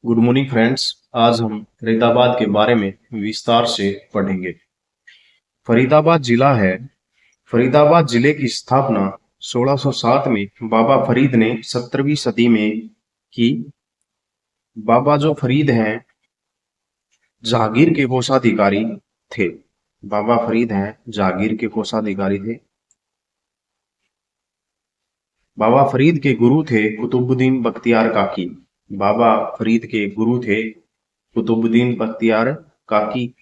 Good morning friends. आज हम फरीदाबाद के बारे में विस्तार से पढ़ेंगे। फरीदाबाद जिला है। फरीदाबाद जिले की स्थापना 1607 में बाबा फरीद ने 17वीं सदी में की। बाबा जो फरीद हैं जहांगीर के कोषाधिकारी थे। बाबा फरीद हैं जहांगीर के कोषाधिकारी थे। बाबा फरीद के गुरु थे कुतुबुद्दीन बख्तियार काकी। बाबा फरीद के गुरु थे कुतुबुद्दीन बख्तियार काकी।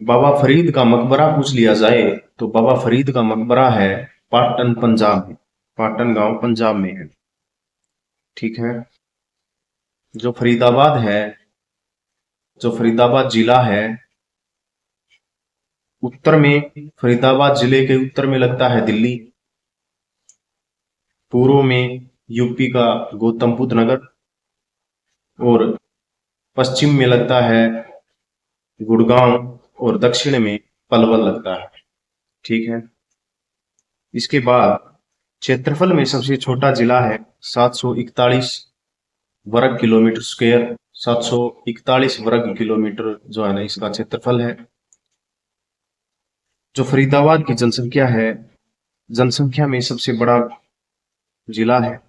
बाबा फरीद का मकबरा पूछ लिया जाए तो बाबा फरीद का मकबरा है पाटन पंजाब में। पाटन गांव पंजाब में है। ठीक है। जो फरीदाबाद है, जो फरीदाबाद जिला है, उत्तर में फरीदाबाद जिले के उत्तर में लगता है दिल्ली। पूर्व में यूपी का गौतम बुद्ध नगर और पश्चिम में लगता है गुड़गांव और दक्षिण में पलवल लगता है। ठीक है। इसके बाद क्षेत्रफल में सबसे छोटा जिला है 741 वर्ग किलोमीटर स्क्वायर। 741 वर्ग किलोमीटर जो है ना इसका क्षेत्रफल है। जो फरीदाबाद की जनसंख्या है, जनसंख्या में सबसे बड़ा जिला है।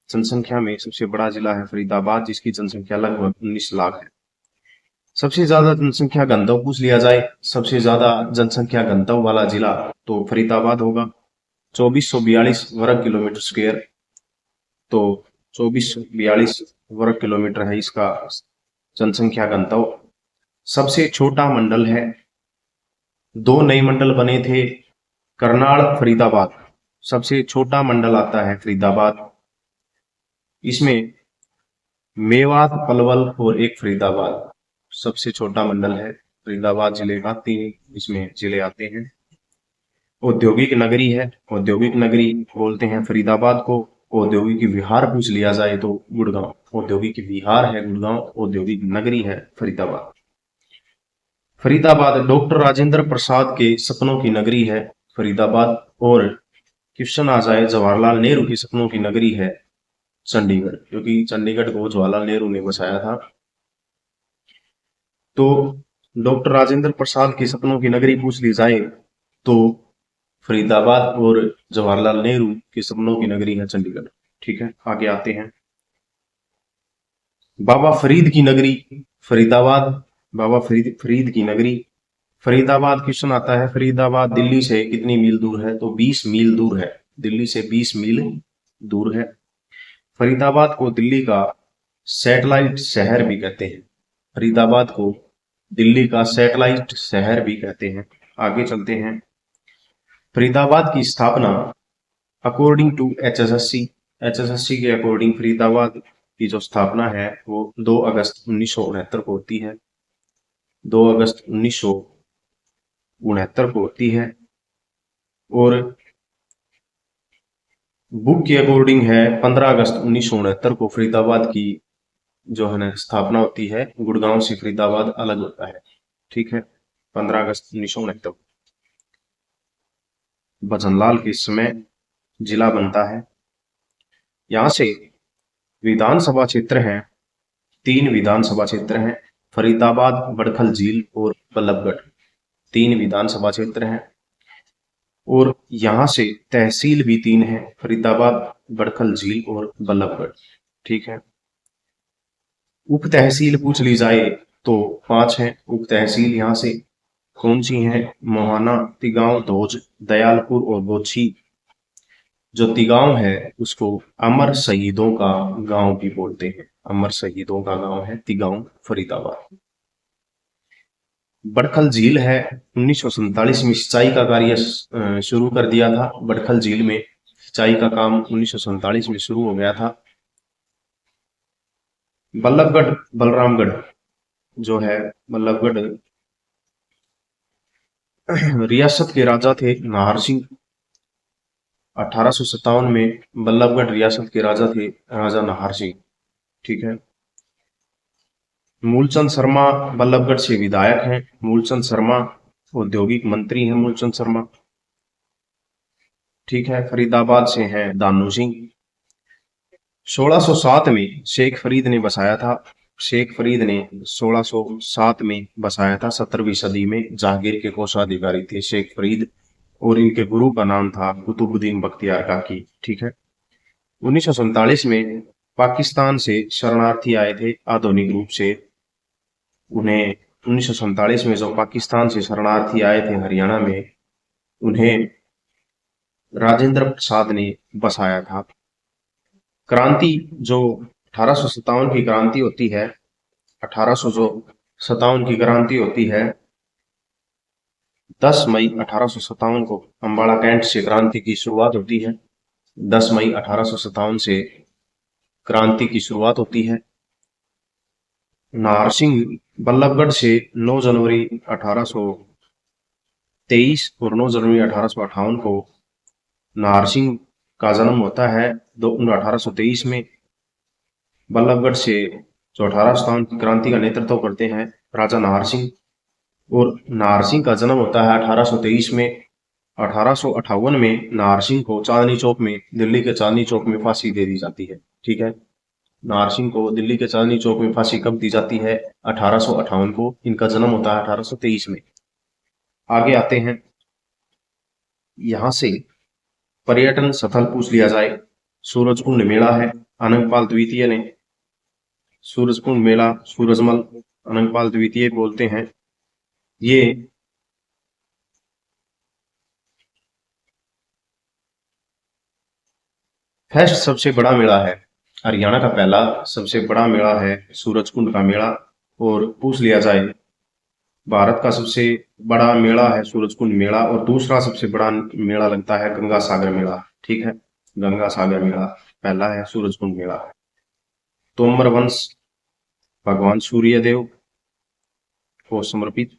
जनसंख्या में सबसे बड़ा जिला है फरीदाबाद, जिसकी जनसंख्या लगभग 19 लाख है। सबसे ज्यादा जनसंख्या घनत्व पूछ लिया जाए, सबसे ज्यादा जनसंख्या घनत्व वाला जिला तो फरीदाबाद होगा। 2442 वर्ग किलोमीटर स्क्वायर। तो 2442 वर्ग किलोमीटर है इसका जनसंख्या घनत्व। सबसे छोटा मंडल है। दो नए मंडल बने थे, करनाल फरीदाबाद। सबसे छोटा मंडल आता है फरीदाबाद। इसमें मेवात, पलवल और एक फरीदाबाद सबसे छोटा मंडल है फरीदाबाद जिले का। 3 इसमें जिले आते हैं। औद्योगिक नगरी है। औद्योगिक नगरी बोलते हैं फरीदाबाद को। औद्योगिक विहार पूछ लिया जाए तो गुड़गांव। औद्योगिक विहार है गुड़गांव, औद्योगिक नगरी है फरीदाबाद। फरीदाबाद डॉक्टर राजेंद्र प्रसाद के सपनों की नगरी है फरीदाबाद। और क्वेश्चन आ जाए जवाहरलाल नेहरू के सपनों की नगरी है चंडीगढ़, क्योंकि चंडीगढ़ को जवाहरलाल नेहरू ने बसाया था। तो डॉक्टर राजेंद्र प्रसाद के सपनों की नगरी पूछ ली जाए तो फरीदाबाद, और जवाहरलाल नेहरू के सपनों की नगरी है चंडीगढ़। ठीक है, आगे आते हैं। बाबा फरीद की नगरी फरीदाबाद। बाबा फरीद की नगरी फरीदाबाद। क्वेश्चन आता है फरीदाबाद दिल्ली से कितनी मील दूर है, तो 20 मील दूर है। दिल्ली से 20 मील दूर है। फरीदाबाद को दिल्ली का सैटेलाइट शहर भी कहते हैं। फरीदाबाद को दिल्ली का सैटेलाइट शहर भी कहते हैं। आगे चलते हैं। फरीदाबाद की स्थापना अकॉर्डिंग टू एचएसएससी के अकॉर्डिंग फरीदाबाद की जो स्थापना है वो 2 अगस्त 1969 को होती है। 2 अगस्त 1969 को होती है। और बुक के अकॉर्डिंग है 15 अगस्त 1969 को फरीदाबाद की जो है ना स्थापना होती है। गुड़गांव से फरीदाबाद अलग होता है। ठीक है, 15 अगस्त 1969 भजनलाल के समय जिला बनता है। यहां से विधानसभा क्षेत्र हैं, 3 विधानसभा क्षेत्र हैं, फरीदाबाद, बड़खल झील और बल्लभगढ़। 3 विधानसभा क्षेत्र हैं। और यहां से तहसील भी 3 है, फरीदाबाद, बड़खल झील और बल्लभगढ़। ठीक है। उप तहसील पूछ ली जाए तो 5 हैं उप तहसील। यहां से कौन सी हैं? मोहाना, तिगांव, धोज, दयालपुर और बोछी। जो तिगांव है उसको अमर शहीदों का गांव भी बोलते हैं। अमर शहीदों का गांव है तिगांव, फरीदाबाद। बड़खल झील है, 1947 में सिंचाई का कार्य शुरू कर दिया था। बड़खल झील में सिंचाई का काम 1947 में शुरू हो गया था। बल्लभगढ़, बलरामगढ़ जो है बल्लभगढ़, रियासत के राजा थे नाहर सिंह। 1857 में बल्लभगढ़ रियासत के राजा थे राजा नाहर सिंह। ठीक है। मूलचंद शर्मा बल्लभगढ़ से विधायक हैं। मूलचंद शर्मा औद्योगिक मंत्री हैं। मूलचंद शर्मा। ठीक है। फरीदाबाद से हैं दानू सिंह। 1607 में शेख फरीद ने बसाया था। शेख फरीद ने 1607 में बसाया था। 17वीं सदी में जहांगीर के कोषाधिकारी थे शेख फरीद, और इनके गुरु का नाम था कुतुबुद्दीन बख्तियार काकी। ठीक है। 1947 में पाकिस्तान से शरणार्थी आए थे आधुनिक रूप से। उन्हें 1947 में जो पाकिस्तान से शरणार्थी आए थे हरियाणा में, उन्हें राजेंद्र प्रसाद ने बसाया था। क्रांति जो 1857 की क्रांति होती है, 1857 की क्रांति होती है, 10 मई 1857 को अम्बाड़ा कैंट से क्रांति की शुरुआत होती है। 10 मई 1857 से क्रांति की शुरुआत होती है। नारसिंह बल्लभगढ़ से 9 जनवरी 1823 और 9 जनवरी 1858 को नारसिंह का जन्म होता है। 1823 में बल्लभगढ़ से जो 1857 की क्रांति का नेतृत्व करते हैं राजा नाहर सिंह, और नाहर सिंह का जन्म होता है 1823 में। 1858 में नाहर सिंह को चांदनी चौक में, दिल्ली के चांदनी चौक में फांसी दे दी जाती है। ठीक है। नाहर सिंह को दिल्ली के चांदनी चौक में फांसी कब दी जाती है? 1858 को। इनका जन्म होता है 1823 में। आगे आते हैं, यहां से पर्यटन स्थल पूछ लिया जाए। सूरजकुंड मेला है, अनंगपाल द्वितीय ने सूरजकुंड मेला, सूरजमल अनंगपाल द्वितीय बोलते हैं। ये फर्स्ट सबसे बड़ा मेला है, हरियाणा का पहला सबसे बड़ा मेला है सूरजकुंड का मेला। और पूछ लिया जाए, भारत का सबसे बड़ा मेला है सूरजकुंड मेला, और दूसरा सबसे बड़ा मेला लगता है गंगा सागर मेला। ठीक है। गंगा सागर मेला पहला है, सूरजकुंड मेला। तोमर वंश भगवान सूर्यदेव को समर्पित।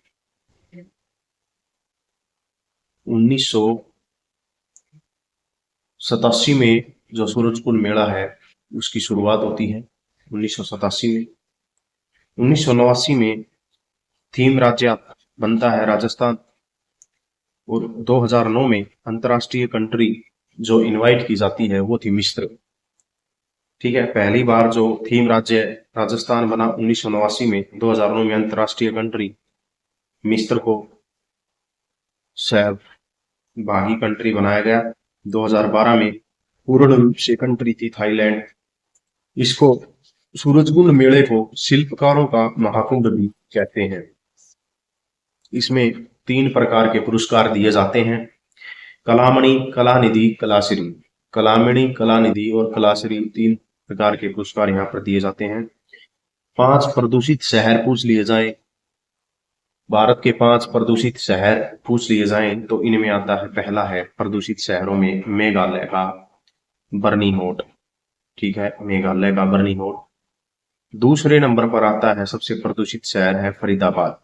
1987 में जो सूरजकुंड मेला है उसकी शुरुआत होती है 1987 में। 1989 में थीम राज्य बनता है राजस्थान, और 2009 में अंतरराष्ट्रीय कंट्री जो इनवाइट की जाती है वो थी मिस्र। ठीक है। पहली बार जो थीम राज्य राजस्थान बना 1989 में, 2009 में अंतरराष्ट्रीय कंट्री मिस्र को सहभागी कंट्री बनाया गया। 2012 में पूर्ण रूप से कंट्री थी थाईलैंड। इसको सूरजकुंड मेले को शिल्पकारों का महाकुंभ भी कहते हैं। इसमें 3 प्रकार के पुरस्कार दिए जाते हैं, कलामणि, कलानिधि, कलाश्री। कलामणि, कलानिधि और कलाश्री 3 प्रकार के पुरस्कार यहाँ पर दिए जाते हैं। 5 प्रदूषित शहर पूछ लिए जाए, भारत के 5 प्रदूषित शहर पूछ लिए जाएं तो इनमें आता है, पहला है प्रदूषित शहरों में मेघालय का बर्निंघाट। ठीक है, मेघालय का बर्निंघाट। दूसरे नंबर पर आता है सबसे प्रदूषित शहर है फरीदाबाद।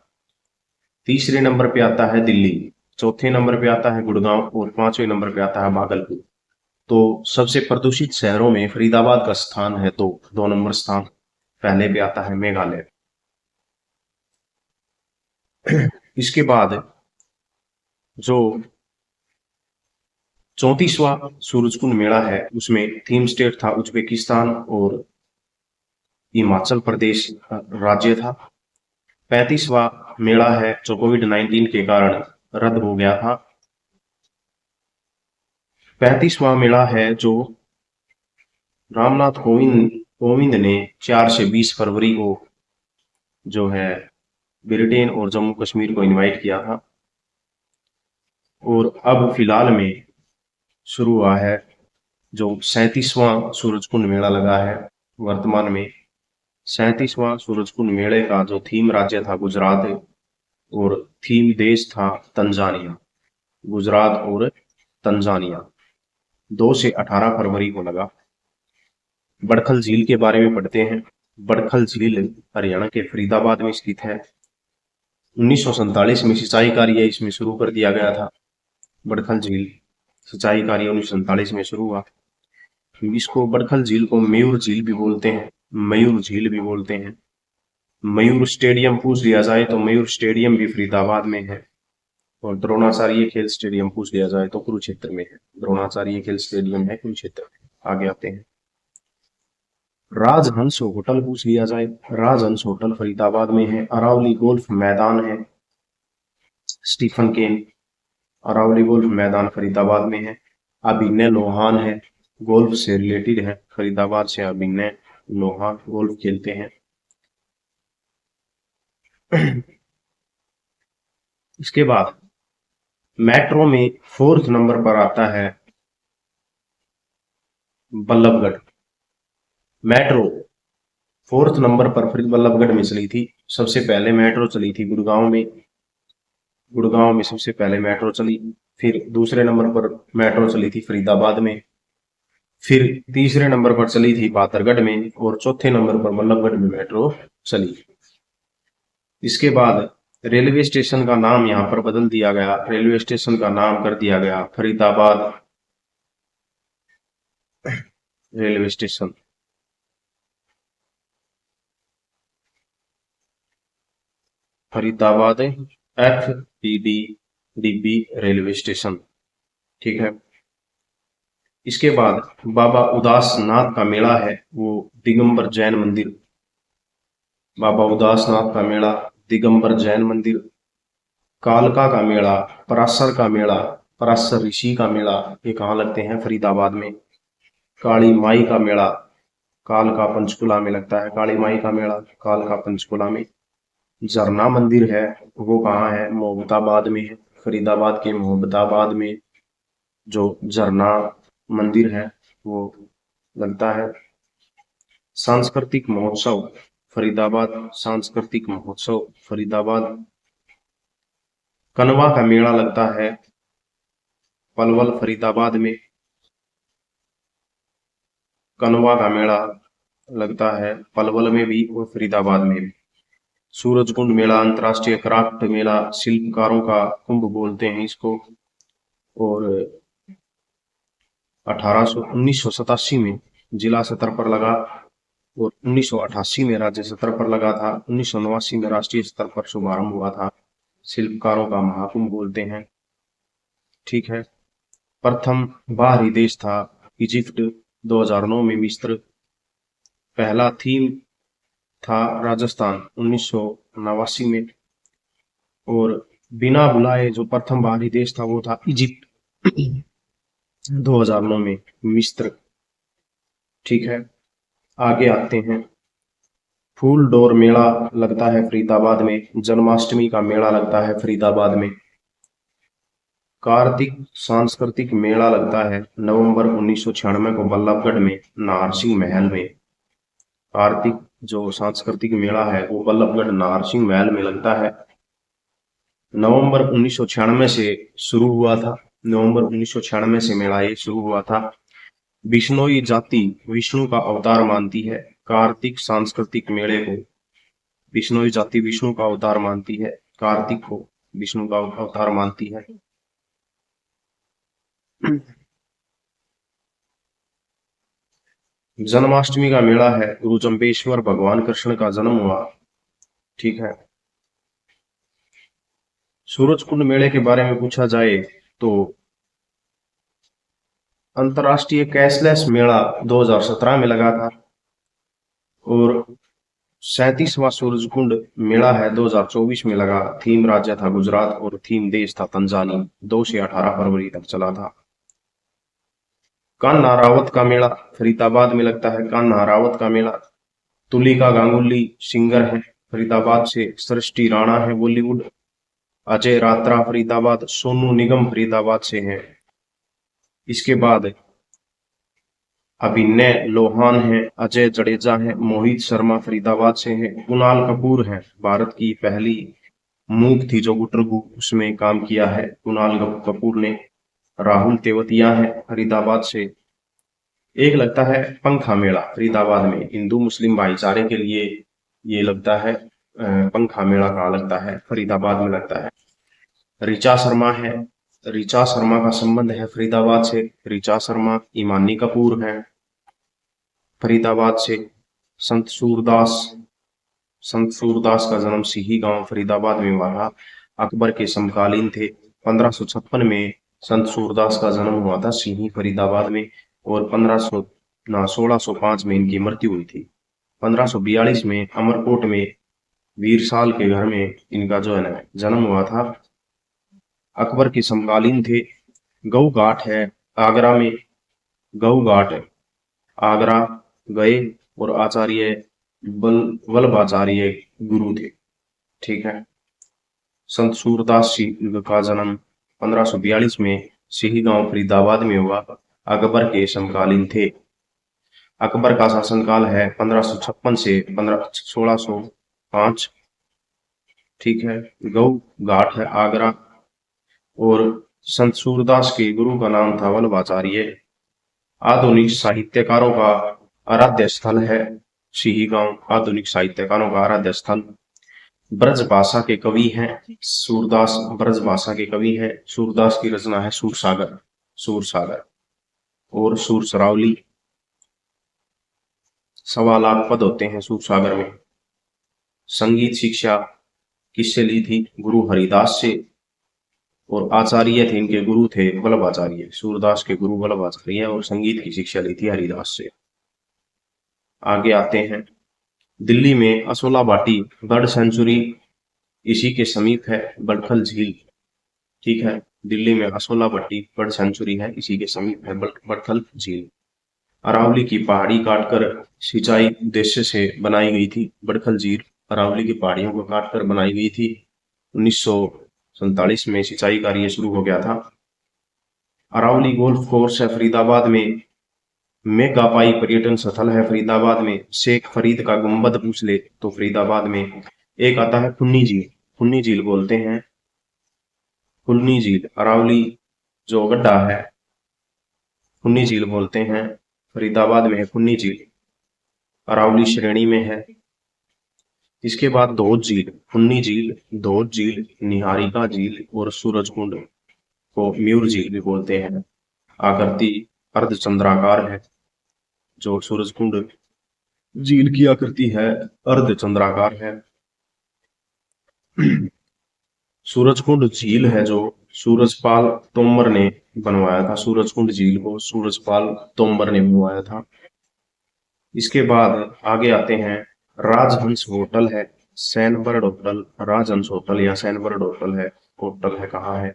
तीसरे नंबर पे आता है दिल्ली। चौथे नंबर पे आता है गुड़गांव, और 5वें नंबर पे आता है भागलपुर। तो सबसे प्रदूषित शहरों में फरीदाबाद का स्थान है 2 नंबर स्थान। पहले पे आता है मेघालय। इसके बाद जो 34वां सूरजकुंड मेला है उसमें थीम स्टेट था उज्बेकिस्तान और हिमाचल प्रदेश राज्य था। 35वां मेला है जो कोविड-19 के कारण रद्द हो गया था। 35वां मेला है जो रामनाथ कोविंद ने 4 से 20 फरवरी को जो है ब्रिटेन और जम्मू कश्मीर को इनवाइट किया था। और अब फिलहाल में शुरू हुआ है जो 37वां सूरजकुंड मेला लगा है वर्तमान में। 37वां सूरजकुंड मेले का जो थीम राज्य था गुजरात, और थीम देश था तंजानिया। गुजरात और तंजानिया 2 से 18 फरवरी को लगा। बड़खल झील के बारे में पढ़ते हैं। बड़खल झील हरियाणा के फरीदाबाद में स्थित है। 1947 में सिंचाई कार्य इसमें शुरू कर दिया गया था। बड़खल झील सिंचाई कार्य 1947 में शुरू हुआ। इसको बड़खल झील को मयूर झील भी बोलते हैं, मयूर झील भी बोलते हैं। मयूर स्टेडियम पूछ लिया जाए तो मयूर स्टेडियम भी फरीदाबाद में है। और द्रोणाचार्य खेल स्टेडियम पूछ लिया जाए तो कुरुक्षेत्र में है। द्रोणाचार्य खेल स्टेडियम है कुरुक्षेत्र में। आगे आते हैं, राजहंस होटल पूछ लिया जाए, राजहंस होटल फरीदाबाद में है। अरावली गोल्फ मैदान है, स्टीफन केन अरावली गोल्फ मैदान फरीदाबाद में है। अभिनय लोहान है, गोल्फ से रिलेटेड है, फरीदाबाद से अभिनय लोहान गोल्फ खेलते हैं। इसके बाद मेट्रो में 4th नंबर पर आता है बल्लभगढ़। मेट्रो 4th नंबर पर बल्लभगढ़ में चली थी। सबसे पहले मेट्रो चली थी गुड़गांव में, गुड़गांव में सबसे पहले मेट्रो चली। फिर दूसरे नंबर पर मेट्रो चली थी फरीदाबाद में, फिर तीसरे नंबर पर चली थी पाथरगढ़ में, और चौथे नंबर पर बल्लभगढ़ में मेट्रो चली। इसके बाद रेलवे स्टेशन का नाम यहाँ पर बदल दिया गया, रेलवे स्टेशन का नाम कर दिया गया Faridabad railway station. Faridabad FPDDB railway station, ठीक है। इसके बाद बाबा उदासनाथ का मेला है, वो दिगंबर जैन मंदिर, बाबा उदासनाथ का मेला, दिगंबर जैन मंदिर। कालका का मेला, पराशर का मेला, पराशर ऋषि का मेला, ये कहाँ लगते हैं? फरीदाबाद में। काली माई का मेला कालका पंचकुला में लगता है, काली माई का मेला कालका पंचकुला में। झरना मंदिर है, वो कहाँ है? मोहब्बताबाद में है, फरीदाबाद के मोहब्बताबाद में जो झरना मंदिर है वो लगता है। सांस्कृतिक महोत्सव फरीदाबाद, सांस्कृतिक महोत्सव फरीदाबाद। कनवा का मेला लगता है पलवल फरीदाबाद में, कनवा का मेला लगता है पलवल में भी और फरीदाबाद में भी। सूरजकुंड मेला अंतर्राष्ट्रीय क्राफ्ट मेला, शिल्पकारों का कुंभ बोलते हैं इसको, और 1987 में जिला स्तर पर लगा, और 1988 में राज्य स्तर पर लगा था, 1989 में राष्ट्रीय स्तर पर शुभारंभ हुआ था। शिल्पकारों का महाकुंभ बोलते हैं, ठीक है। प्रथम बाहरी देश था इजिप्ट, 2009 में मिस्र। पहला थीम था राजस्थान 1989 में, और बिना बुलाए जो प्रथम बाहरी देश था वो था इजिप्ट 2009 में मिस्र, ठीक है। आगे आते हैं, फूल डोर मेला लगता है फरीदाबाद में, जन्माष्टमी का मेला लगता है फरीदाबाद में। कार्तिक सांस्कृतिक मेला लगता है नवंबर 1996 को बल्लभगढ़ में नाहरसिंह महल में। कार्तिक जो सांस्कृतिक मेला है वो बल्लभगढ़ नाहरसिंह महल में लगता है। नवंबर 1996 से शुरू हुआ था, नवंबर 1996 से मेला ये शुरू हुआ था। बिश्नोई जाति विष्णु का अवतार मानती है कार्तिक सांस्कृतिक मेले को, बिश्नोई जाति विष्णु का अवतार मानती है, कार्तिक को विष्णु का अवतार मानती है। जन्माष्टमी का मेला है, गुरु जम्बेश्वर भगवान कृष्ण का जन्म हुआ, ठीक है। सूरजकुंड मेले के बारे में पूछा जाए तो अंतरराष्ट्रीय कैशलेस मेला 2017 में लगा था, और 37वां सूरजकुंड मेला है 2024 में लगा। थीम राज्य था गुजरात और थीम देश था तंजानी, 2 से 18 फरवरी तक चला था। कान्हा रावत का मेला फरीदाबाद में लगता है, कान्हा रावत का मेला। तुलिका गांगुली सिंगर है फरीदाबाद से, सृष्टि राणा है बॉलीवुड, अजय रात्रा फरीदाबाद, सोनू निगम फरीदाबाद से है। इसके बाद अभिनय लोहान है, अजय जडेजा है, मोहित शर्मा फरीदाबाद से है, कुणाल कपूर है, भारत की पहली मूक थी जो गुटरगु उसमें काम किया है कुणाल कपूर ने। राहुल तेवतिया है फरीदाबाद से। एक लगता है पंखा मेला फरीदाबाद में, हिंदू मुस्लिम भाईचारे के लिए ये लगता है। पंखा मेला कहाँ लगता है? फरीदाबाद में लगता है। ऋचा शर्मा है, ऋचा शर्मा का संबंध है फरीदाबाद से, ऋचा शर्मा। ईमानी कपूर है फरीदाबाद से। संत सूरदास का जन्म सिही गांव फरीदाबाद में हुआ था, अकबर के समकालीन थे। 1556 में संत सूरदास का जन्म हुआ था सिही फरीदाबाद में, और ना 1605 में इनकी मृत्यु हुई थी। 1542 में अमरकोट में वीरसाल के घर में इनका जो है ना जन्म हुआ था। अकबर के समकालीन थे। गऊ घाट है आगरा में, गऊ घाट आगरा गए और आचार्य वल्लभाचार्य गुरु थे। ठीक है। संत सूरदास जी का जन्म 1542 में सिही गांव फरीदाबाद में हुआ। अकबर के समकालीन थे। अकबर का शासनकाल है 1556 से 1605। ठीक है। गऊ घाट है आगरा और संत सूरदास के गुरु का नाम था वल्लभाचार्य। आधुनिक साहित्यकारों का आराध्य स्थल है सिही गांव। आधुनिक साहित्यकारों का आराध्य स्थल। ब्रज भाषा के कवि हैं सूरदास। ब्रज भाषा के कवि हैं। सूरदास की रचना है सूरसागर। सूरसागर और सूरसरावली। 1.25 लाख पद होते हैं सूरसागर में। संगीत शिक्षा किससे ली थी? गुरु हरिदास से। और आचार्य थे इनके गुरु थे वल्लभाचार्य। सूरदास के गुरु वल्लभाचार्य और संगीत की शिक्षा ली थी हरिदास से। आगे आते हैं। दिल्ली में असोला बाटी बर्ड सेंचुरी इसी के समीप है। बड़खल झील। ठीक है। दिल्ली में असोला भट्टी बर्ड सेंचुरी है, इसी के समीप है बड़खल झील। अरावली की पहाड़ी काटकर सिंचाई उद्देश्य से बनाई गई थी बड़खल झील। अरावली की पहाड़ियों को काटकर बनाई गई थी। 1947 में सिंचाई कार्य शुरू हो गया था। अरावली गोल्फ कोर्स है फरीदाबाद में। मेघापाई पर्यटन स्थल है फरीदाबाद में। शेख फरीद का गुंबद पूछ ले तो फरीदाबाद में। एक आता है खुन्नी झील। खुन्नी झील बोलते हैं। खुन्नी झील अरावली जो गड्ढा है खुन्नी झील बोलते हैं। फरीदाबाद में है खुन्नी झील। अरावली श्रेणी में है। इसके बाद धोध झील, खुन्नी झील, धोध झील, निहारिका झील और सूरजकुंड को म्यूर झील भी बोलते हैं। आकृति अर्धचंद्राकार है। जो सूरजकुंड झील की आकृति है अर्धचंद्राकार है। सूरजकुंड झील है जो सूरजपाल तोमर ने बनवाया था। सूरजकुंड झील को सूरजपाल तोमर ने बनवाया था। इसके बाद आगे आते हैं। राजहंस होटल है, सैनबर्ड होटल, राजहंस होटल या सैनबर्ड होटल है। होटल है कहाँ है?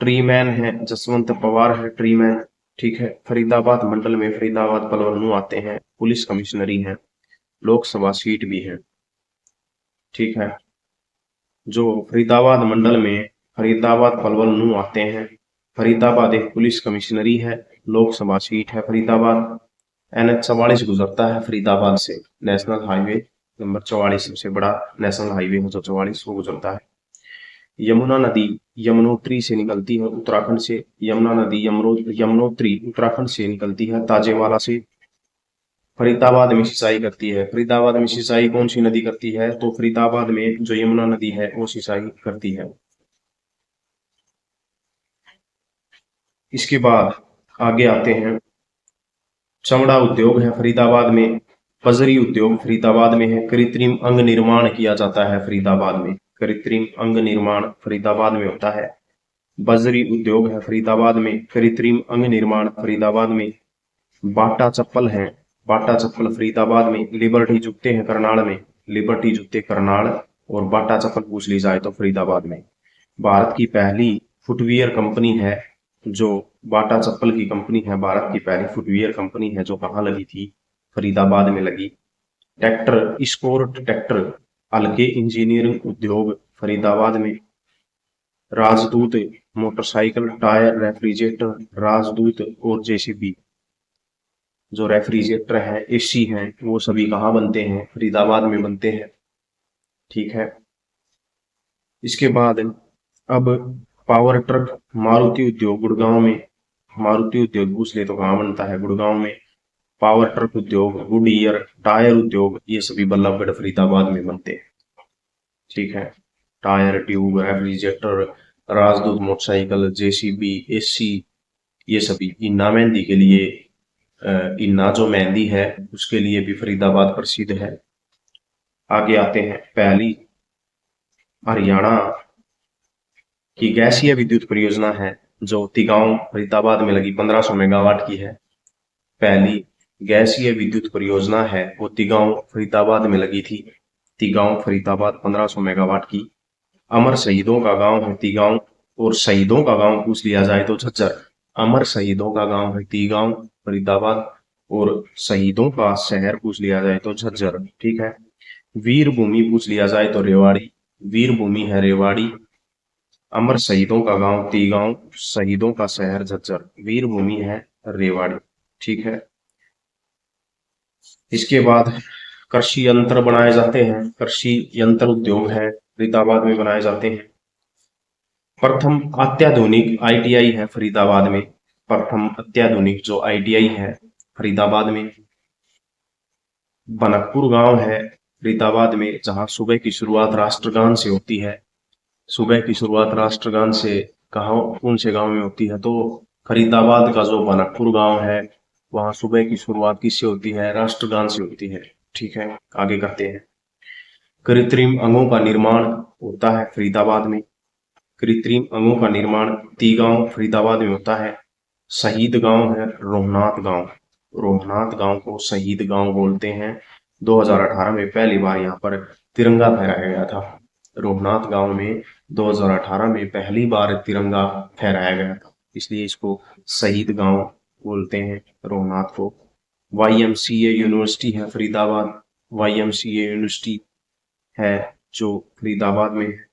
ट्रीमैन है, जसवंत पवार है ट्रीमैन। ठीक है। फरीदाबाद मंडल में फरीदाबाद पलवल आते हैं। पुलिस कमिश्नरी है। लोकसभा सीट भी है। ठीक है। जो फरीदाबाद मंडल में फरीदाबाद पलवल आते हैं। फरीदाबाद एक पुलिस कमिश्नरी है। लोकसभा सीट है फरीदाबाद। NH 44 गुजरता है फरीदाबाद से। नेशनल हाईवे नंबर 44 सबसे बड़ा नेशनल हाईवे है जो 44 वो गुजरता है। यमुना नदी यमुनोत्री से निकलती है उत्तराखंड से। यमुना नदी यमुनोत्री उत्तराखंड से निकलती है ताजेवाला से। फरीदाबाद में सिंचाई करती है। फरीदाबाद में सिंचाई कौन सी नदी करती है? तो फरीदाबाद में जो यमुना नदी है वो सिंचाई करती है। इसके बाद आगे आते हैं। चमड़ा उद्योग है फरीदाबाद में। बजरी उद्योग फरीदाबाद में है। कृत्रिम अंग निर्माण किया जाता है फरीदाबाद में। कृत्रिम अंग निर्माण फरीदाबाद में होता है। बजरी उद्योग है फरीदाबाद में। कृत्रिम अंग निर्माण फरीदाबाद में। बाटा चप्पल है। बाटा चप्पल फरीदाबाद में। लिबर्टी जूते हैं करनाल में। लिबर्टी जूते करनाल और बाटा चप्पल पूछ ली जाए तो फरीदाबाद में। भारत की पहली फुटवियर कंपनी है जो बाटा चप्पल की कंपनी है। भारत की पहली फुटवियर कंपनी है जो कहाँ लगी थी? फरीदाबाद में लगी। ट्रैक्टर स्पोर्ट ट्रैक्टर हल्के इंजीनियरिंग उद्योग फरीदाबाद में। राजदूत मोटरसाइकिल टायर रेफ्रिजरेटर राजदूत और जेसीबी जो रेफ्रिजरेटर है एसी हैं वो सभी कहाँ बनते हैं? फरीदाबाद में बनते हैं। ठीक है। इसके बाद अब पावर ट्रक मारुति उद्योग गुड़गांव में। मारुति उद्योग पूछ ले तो कहाँ बनता है? गुड़गांव में। पावर ट्रक उद्योग गुडियर टायर उद्योग ये सभी बल्लभगढ़ फरीदाबाद में बनते हैं। ठीक है। टायर ट्यूब रेफ्रिजरेटर राजदूत मोटरसाइकिल जेसीबी एसी ये सभी। इन्ना मेहंदी के लिए इन्ना जो मेहंदी है उसके लिए भी फरीदाबाद प्रसिद्ध है। आगे आते हैं। पहली हरियाणा की गैसीय विद्युत परियोजना है जो तिगांव फरीदाबाद में लगी 1500 मेगावाट की है। पहली गैसीय विद्युत परियोजना है वो तिगांव फरीदाबाद में लगी थी। तिगांव फरीदाबाद 1500 मेगावाट की। अमर शहीदों का गांव है तिगांव, और शहीदों का गांव पूछ लिया जाए तो झज्जर। अमर शहीदों का गांव है तिगांव फरीदाबाद, और शहीदों का शहर पूछ लिया जाए तो झज्जर। ठीक है। वीर भूमि पूछ लिया जाए तो रेवाड़ी। वीर भूमि है रेवाड़ी। अमर शहीदों का गांव तिगांव, शहीदों का शहर झज्जर, वीर भूमि है रेवाड़ी। ठीक है। इसके बाद कृषि यंत्र बनाए जाते हैं। कृषि यंत्र उद्योग है फरीदाबाद में बनाए जाते हैं। प्रथम अत्याधुनिक आईटीआई है फरीदाबाद में। प्रथम अत्याधुनिक जो आईटीआई है फरीदाबाद में। बनकपुर गांव है फरीदाबाद में, जहां सुबह की शुरुआत राष्ट्रगान से होती है। सुबह की शुरुआत राष्ट्रगान से कहाँ, कौन से गांव में होती है? तो फरीदाबाद का जो बनकपुर गांव है वहां सुबह की शुरुआत किससे होती है? राष्ट्रगान से होती है। ठीक है, आगे करते हैं। कृत्रिम अंगों का निर्माण होता है फरीदाबाद में। कृत्रिम अंगों का निर्माण तिगांव फरीदाबाद में होता है। शहीद गांव है रोहनाथ गांव। रोहनाथ गांव को शहीद गांव बोलते हैं। 2018 में पहली बार यहाँ पर तिरंगा फहराया गया था। रोहनाथ गांव में 2018 में पहली बार तिरंगा फहराया गया था, इसलिए इसको शहीद गांव बोलते हैं रोहनाथ को। वाईएमसीए यूनिवर्सिटी है फरीदाबाद। वाईएमसीए यूनिवर्सिटी है जो फरीदाबाद में है।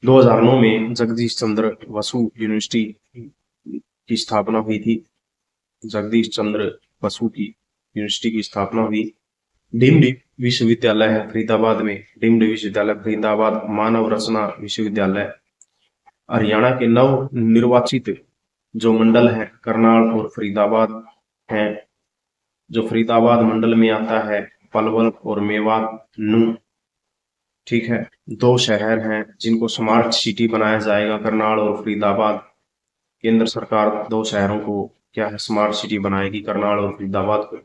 2009 में जगदीश चंद्र बसु यूनिवर्सिटी की स्थापना हुई थी। जगदीश चंद्र बसु की यूनिवर्सिटी की स्थापना हुई। डीम्ड विश्वविद्यालय है फरीदाबाद में। डीम्ड विश्वविद्यालय फरीदाबाद। मानव रचना विश्वविद्यालय। हरियाणा के नव निर्वाचित जो मंडल है करनाल और फरीदाबाद है। जो फरीदाबाद मंडल में आता है पलवल और मेवात नू। ठीक है। दो शहर हैं जिनको स्मार्ट सिटी बनाया जाएगा, करनाल और फरीदाबाद। केंद्र सरकार दो शहरों को क्या है, स्मार्ट सिटी बनाएगी, करनाल और फरीदाबाद को।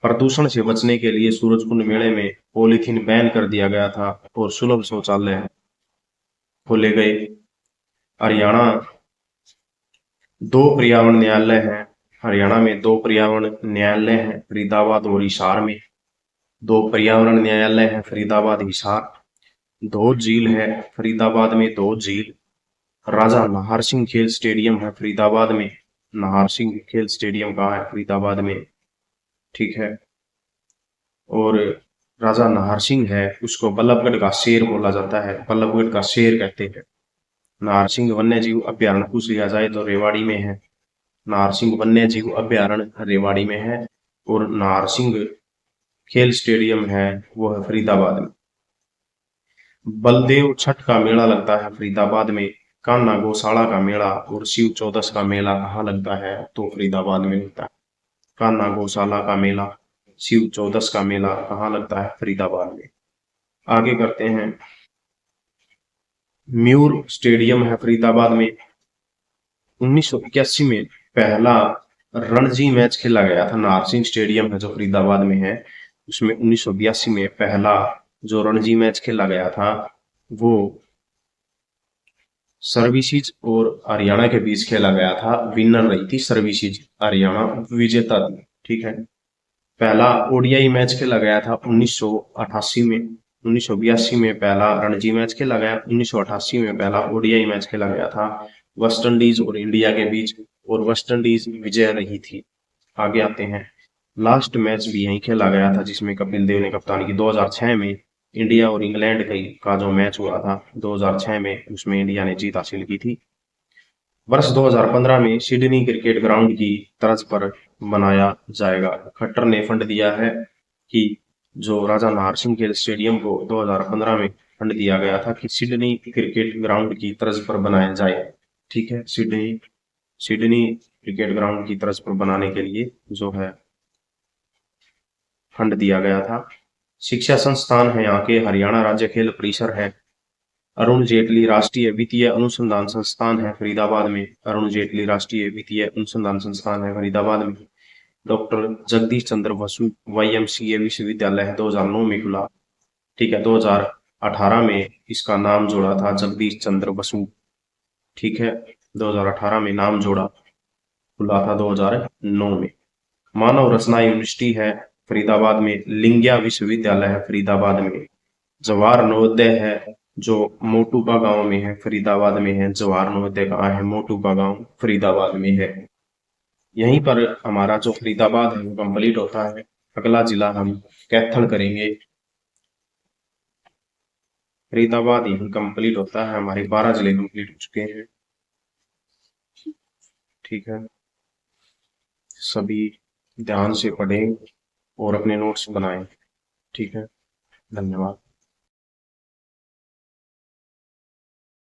प्रदूषण से बचने के लिए सूरजकुंड मेले में पॉलीथीन बैन कर दिया गया था और सुलभ शौचालय खोले गए। हरियाणा दो पर्यावरण न्यायालय हैं। हरियाणा में दो पर्यावरण न्यायालय हैं, फरीदाबाद और हिसार में। दो पर्यावरण न्यायालय हैं फरीदाबाद हिसार। धौज झील है फरीदाबाद में। धौज झील। राजा नाहर सिंह खेल स्टेडियम है फरीदाबाद में। नाहर सिंह खेल स्टेडियम कहाँ है? फरीदाबाद में। ठीक है। और राजा नाहर सिंह है उसको बल्लभगढ़ का शेर बोला जाता है, बल्लभगढ़ का शेर कहते हैं। नाहर सिंह वन्य जीव अभ्यारण्य पूछ लिया जाए तो रेवाड़ी में है। नाहर सिंह वन्य जीव अभ्यारण्य रेवाड़ी में है। और नाहर सिंह खेल स्टेडियम है वो है फरीदाबाद में। बलदेव छठ का मेला लगता है फरीदाबाद में। कान्हा गौशाला का मेला और शिव चौदस का मेला कहाँ लगता है? तो फरीदाबाद में लगता है। कान्हा गौशाला का मेला, शिव चौदस का मेला कहाँ लगता है? फरीदाबाद में। आगे करते हैं। म्यूर स्टेडियम है फरीदाबाद में। 1981 में पहला रणजी मैच खेला गया था। नाहर सिंह स्टेडियम है जो फरीदाबाद में है, उसमें 1982 में पहला जो रणजी मैच खेला गया था वो सर्विसेज और हरियाणा के बीच खेला गया था। विनर रही थी सर्विसेज, हरियाणा विजेता थी। ठीक है। पहला ओडीआई मैच खेला गया था 1988 में। 1982 में पहला रणजी मैच खेला गया। 1988 में पहला ओडीआई मैच खेला गया था वेस्ट इंडीज और इंडिया के बीच, और वेस्ट इंडीज विजय रही थी। आगे आते हैं। लास्ट मैच भी यहीं खेला गया था जिसमें कपिल देव ने कप्तानी की। 2006 में इंडिया और इंग्लैंड का जो मैच हुआ था 2006 में, उसमें इंडिया ने जीत हासिल की थी। वर्ष 2015 में सिडनी क्रिकेट ग्राउंड की तर्ज पर बनाया जाएगा। खट्टर ने फंड दिया है कि जो राजा नाहर सिंह खेल स्टेडियम को 2015 में फंड दिया गया था कि सिडनी क्रिकेट ग्राउंड की तर्ज पर बनाया जाए। ठीक है। सिडनी क्रिकेट ग्राउंड की तर्ज पर बनाने के लिए जो है फंड दिया गया था। शिक्षा संस्थान है यहाँ के हरियाणा राज्य खेल परिसर है। अरुण जेटली राष्ट्रीय वित्तीय अनुसंधान संस्थान है फरीदाबाद में। अरुण जेटली राष्ट्रीय वित्तीय अनुसंधान संस्थान है फरीदाबाद में। डॉक्टर जगदीश चंद्र बसु वाईएमसीए विश्वविद्यालय है 2009 में खुला। ठीक है। 2018 में इसका नाम जोड़ा था जगदीश चंद्र बसु। ठीक है। 2018 में नाम जोड़ा, खुला था 2009 में। मानव रचना यूनिवर्सिटी है फरीदाबाद में, लिंगिया विश्वविद्यालय है फरीदाबाद में, जवाहर नवोदय है जो मोटूपा गांव में है, फरीदाबाद में है। जवाहर नवोदय कहाँ है? मोटूपा गांव फरीदाबाद में है। यहीं पर हमारा जो फरीदाबाद है वो कंप्लीट होता है। अगला जिला हम कैथल करेंगे। फरीदाबाद यहीं कंप्लीट होता है। हमारे 12 जिले कंप्लीट हो चुके हैं। ठीक है, सभी ध्यान से पढ़ें और अपने नोट्स बनाएं। ठीक है, धन्यवाद।